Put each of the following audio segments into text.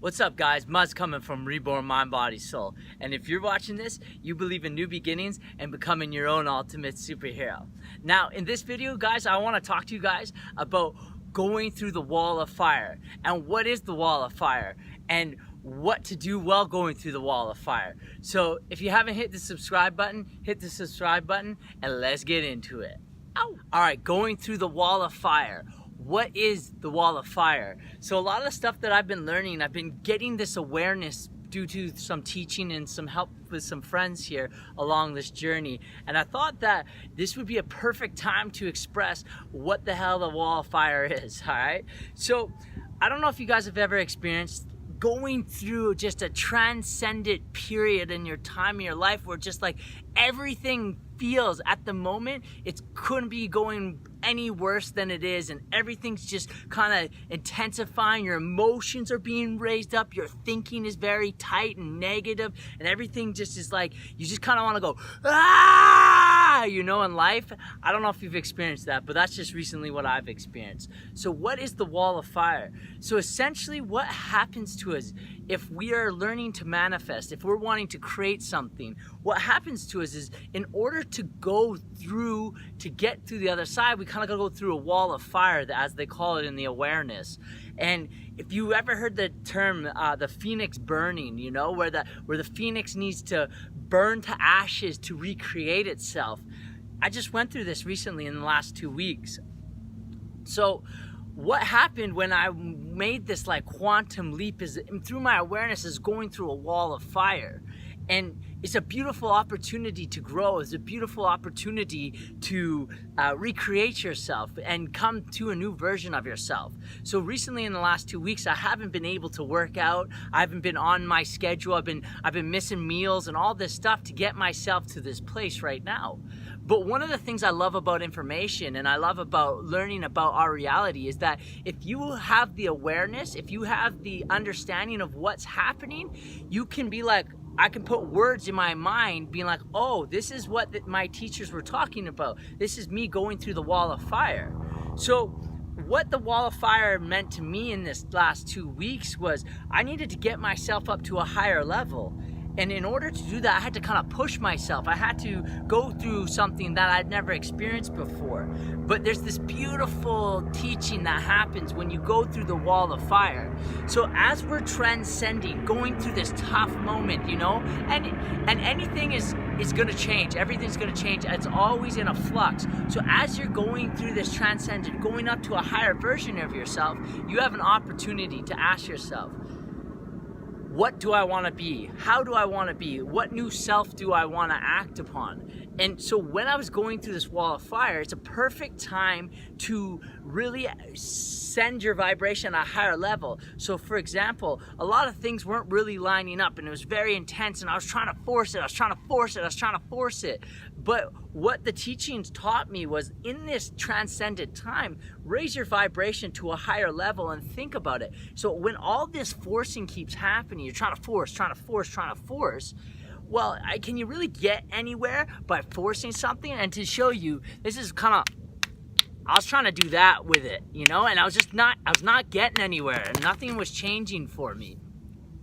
What's up, guys? Muzz coming from Reborn Mind, Body, Soul. And if you're watching this, you believe in new beginnings and becoming your own ultimate superhero. Now, in this video, guys, I want to talk to you guys about going through the wall of fire. And what is the wall of fire? And what to do while going through the wall of fire. So if you haven't hit the subscribe button, hit the subscribe button and let's get into it. Ow. All right, going through the wall of fire. What is the wall of fire? So a lot of the stuff that I've been learning, I've been getting this awareness due to some teaching and some help with some friends here along this journey. And I thought that this would be a perfect time to express what the hell the wall of fire is, all right? So I don't know if you guys have ever experienced going through just a transcendent period in your time in your life where just like everything feels at the moment it couldn't be going any worse than it is, and everything's just kind of intensifying. Your emotions are being raised up, your thinking is very tight and negative, and everything just is like you just kind of want to go you know, in life. I don't know if you've experienced that, but that's just recently what I've experienced. So what is the wall of fire? So essentially what happens to us if we are learning to manifest, if we're wanting to create something, what happens to us is in order to go through, to get through the other side, we kind of gotta go through a wall of fire, as they call it in the awareness. And if you ever heard the term the phoenix burning, you know, where the phoenix needs to burn to ashes to recreate itself. I just went through this recently in the last 2 weeks. So what happened when I made this like quantum leap is through my awareness is going through a wall of fire. And it's a beautiful opportunity to grow. It's a beautiful opportunity to recreate yourself and come to a new version of yourself. So recently in the last 2 weeks, I haven't been able to work out. I haven't been on my schedule. I've been missing meals and all this stuff to get myself to this place right now. But one of the things I love about information and I love about learning about our reality is that if you have the awareness, if you have the understanding of what's happening, you can be like, I can put words in my mind being like, oh, this is what my teachers were talking about. This is me going through the wall of fire. So what the wall of fire meant to me in this last 2 weeks was I needed to get myself up to a higher level. And in order to do that, I had to kind of push myself. I had to go through something that I'd never experienced before. But there's this beautiful teaching that happens when you go through the wall of fire. So as we're transcending, going through this tough moment, you know, and anything is going to change. Everything's going to change. It's always in a flux. So as you're going through this transcendent, going up to a higher version of yourself, you have an opportunity to ask yourself, what do I want to be? How do I want to be? What new self do I want to act upon? And so when I was going through this wall of fire, it's a perfect time to really send your vibration at a higher level. So for example, a lot of things weren't really lining up and it was very intense and I was trying to force it. But what the teachings taught me was in this transcendent time, raise your vibration to a higher level and think about it. So when all this forcing keeps happening, you're trying to force, well, can you really get anywhere by forcing something? And to show you, this is kind of, I was trying to do that with it, you know, and I was not getting anywhere and nothing was changing for me.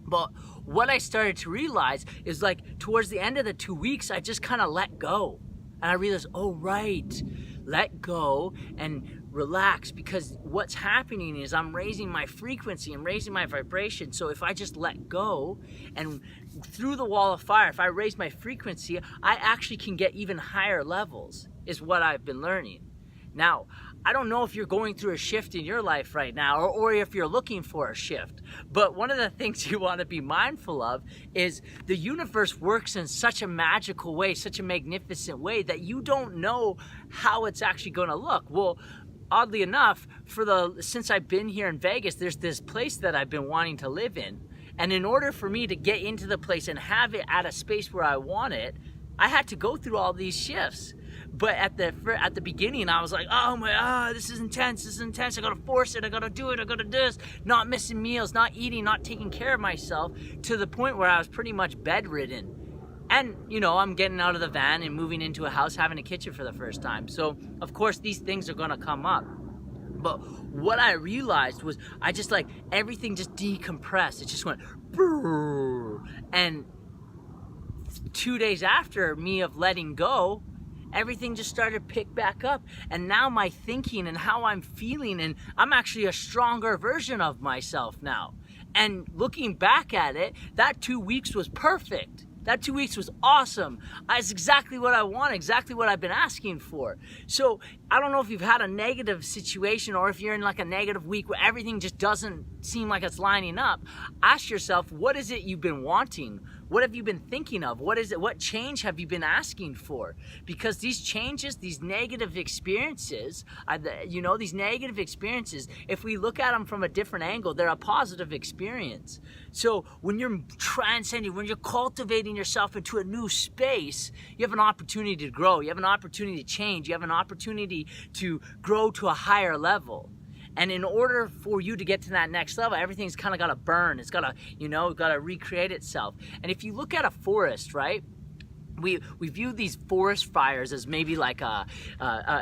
But what I started to realize is like towards the end of the 2 weeks, I just kind of let go. And I realized, oh, right, let go and relax, because what's happening is I'm raising my frequency, I'm raising my vibration. So if I just let go and through the wall of fire, if I raise my frequency, I actually can get even higher levels, is what I've been learning. Now, I don't know if you're going through a shift in your life right now or if you're looking for a shift, but one of the things you want to be mindful of is the universe works in such a magical way, such a magnificent way that you don't know how it's actually going to look. Well, oddly enough, since I've been here in Vegas, there's this place that I've been wanting to live in. And in order for me to get into the place and have it at a space where I want it, I had to go through all these shifts. But at the beginning, I was like, oh my, this is intense. I gotta force it. I gotta do it. I gotta do this. Not missing meals, not eating, not taking care of myself, to the point where I was pretty much bedridden. And, you know, I'm getting out of the van and moving into a house, having a kitchen for the first time. So, of course, these things are gonna come up. But what I realized was I just like, everything just decompressed. It just went, brrr. And 2 days after me of letting go, everything just started to pick back up. And now my thinking and how I'm feeling, and I'm actually a stronger version of myself now. And looking back at it, that 2 weeks was perfect. That 2 weeks was awesome. It's exactly what I want, exactly what I've been asking for. So I don't know if you've had a negative situation, or if you're in like a negative week where everything just doesn't seem like it's lining up. Ask yourself, what is it you've been wanting? What have you been thinking of? What is it? What change have you been asking for? Because these changes, these negative experiences, these negative experiences, if we look at them from a different angle, they're a positive experience. So when you're transcending, when you're cultivating yourself into a new space, you have an opportunity to grow. You have an opportunity to change. You have an opportunity to grow to a higher level. And in order for you to get to that next level, everything's kind of got to burn. It's got to recreate itself. And if you look at a forest, right? We view these forest fires as maybe like a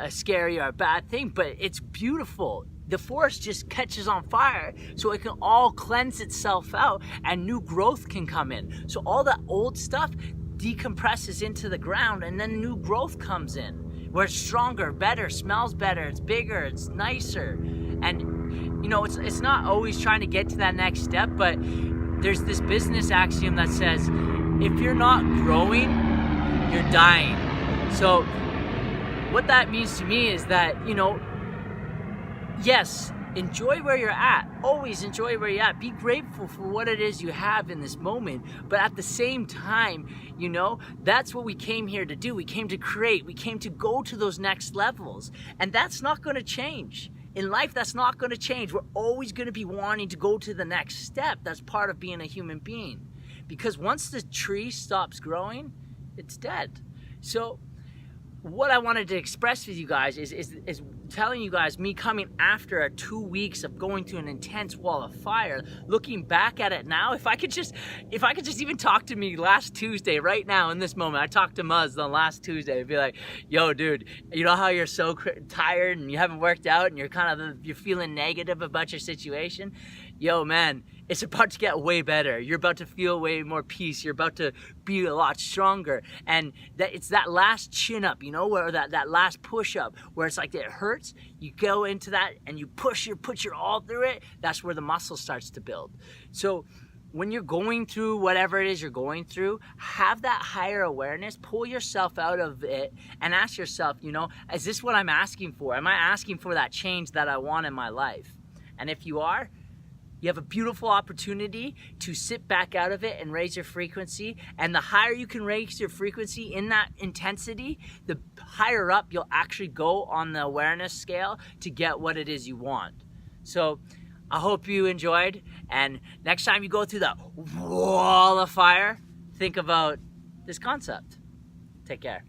scary or a bad thing, but it's beautiful. The forest just catches on fire so it can all cleanse itself out and new growth can come in. So all the old stuff decompresses into the ground and then new growth comes in, where it's stronger, better, smells better, it's bigger, it's nicer. And it's not always trying to get to that next step, but there's this business axiom that says, if you're not growing, you're dying. So what that means to me is that, yes, enjoy where you're at. Always enjoy where you're at. Be grateful for what it is you have in this moment. But at the same time, that's what we came here to do. We came to create. We came to go to those next levels. And that's not going to change. In life, that's not going to change. We're always going to be wanting to go to the next step. That's part of being a human being. Because once the tree stops growing, it's dead. So what I wanted to express with you guys is telling you guys, me coming after 2 weeks of going through an intense wall of fire, looking back at it now, if I could just even talk to me last Tuesday, right now in this moment, I talked to Muzz on last Tuesday, I'd be like, yo dude, you know how you're so tired and you haven't worked out and you're feeling negative about your situation? Yo man, it's about to get way better. You're about to feel way more peace. You're about to be a lot stronger. And it's that last chin up, where that last push up, where it's like it hurts. You go into that and you put your all through it. That's where the muscle starts to build. So when you're going through whatever it is you're going through, have that higher awareness, pull yourself out of it and ask yourself, is this what I'm asking for? Am I asking for that change that I want in my life? And if you are, you have a beautiful opportunity to sit back out of it and raise your frequency. And the higher you can raise your frequency in that intensity, the higher up you'll actually go on the awareness scale to get what it is you want. So I hope you enjoyed. And next time you go through the wall of fire, think about this concept. Take care.